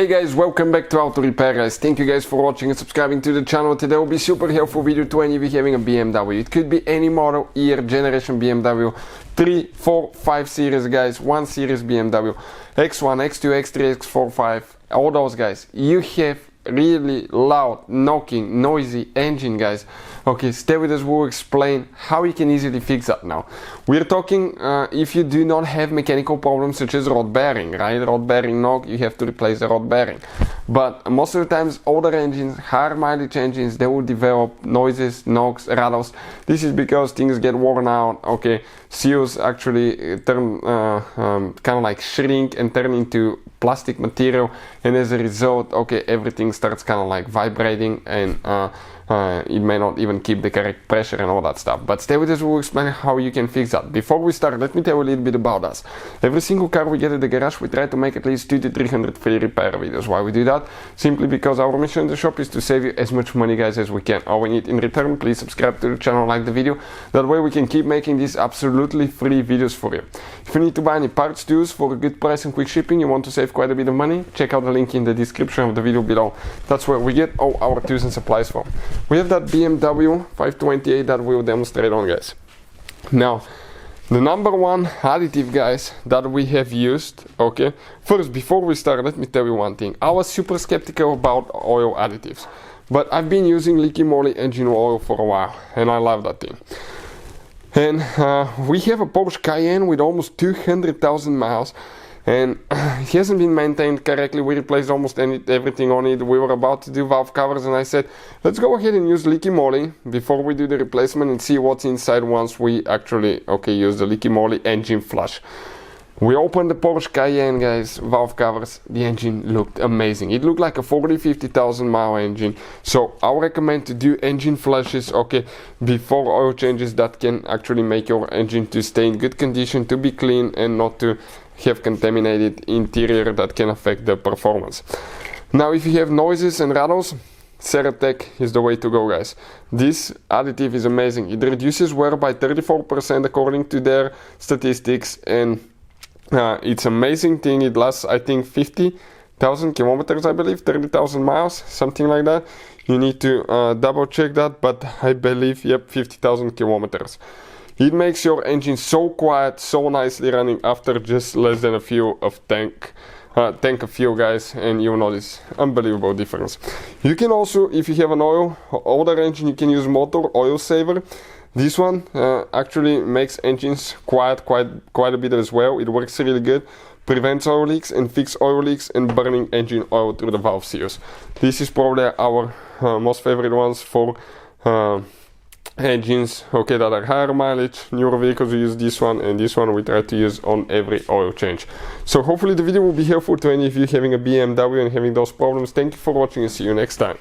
Hey guys, welcome back to Auto Repair guys. Thank you guys for watching and subscribing to the channel. Today will be super helpful video to any of you having a BMW. It could be any model, year, generation BMW, 3, 4, 5 series guys, 1 series BMW, X1, X2, X3, X4, 5, all those guys. You have really loud, knocking, noisy engine guys. Okay, stay with us, we'll explain how you can easily fix that now. We're talking if you do not have mechanical problems such as rod bearing, right? Rod bearing knock, you have to replace the rod bearing. But most of the times, older engines, higher mileage engines, they will develop noises, knocks, rattles. This is because things get worn out, okay? Seals actually turn, kind of like shrink and turn into plastic material, and as a result, okay, everything starts kind of like vibrating, and it may not even keep the correct pressure and all that stuff. But stay with us, we'll explain how you can fix that. Before we start, let me tell you a little bit about us. Every single car we get at the garage, we try to make at least 200 to 300 free repair videos. Why we do that? Simply because our mission in the shop is to save you as much money guys as we can. All we need in return, please subscribe to the channel, like the video. That way we can keep making these absolutely free videos for you. If you need to buy any parts to use for a good price and quick shipping, you want to save quite a bit of money, check out the link in the description of the video below. That's where we get all our tools and supplies from. We have that BMW 528 that we'll demonstrate on guys. Now, the number one additive guys that we have used, okay, first before we start, let me tell you one thing. I was super skeptical about oil additives, but I've been using Liqui Moly engine oil for a while and I love that thing. And we have a Porsche Cayenne with almost 200,000 miles, and it hasn't been maintained correctly. We replaced almost everything on it. We were about to do valve covers and I said, let's go ahead and use Liqui Moly before we do the replacement and see what's inside once we actually, okay, use the Liqui Moly engine flush. We opened the Porsche Cayenne guys, valve covers, the engine looked amazing. It looked like a 40-50,000 mile engine. So I would recommend to do engine flushes, okay, before oil changes. That can actually make your engine to stay in good condition, to be clean and not to have contaminated interior that can affect the performance. Now if you have noises and rattles, Ceratec is the way to go guys. This additive is amazing. It reduces wear by 34% according to their statistics, and it's amazing thing. It lasts I think 50,000 kilometers, I believe, 30,000 miles, something like that. You need to double check that, but I believe, yep, 50,000 kilometers. It makes your engine so quiet, so nicely running after just less than a few of tank of fuel guys, and you'll notice unbelievable difference. You can also, if you have an older engine, you can use motor oil saver. This one actually makes engines quiet quite a bit as well. It works really good, prevents oil leaks and fix oil leaks and burning engine oil through the valve seals. This is probably our most favorite ones for engines, okay, that are higher mileage. Newer vehicles we use this one, and this one we try to use on every oil change. So hopefully the video will be helpful to any of you having a BMW and having those problems. Thank you for watching and see you next time.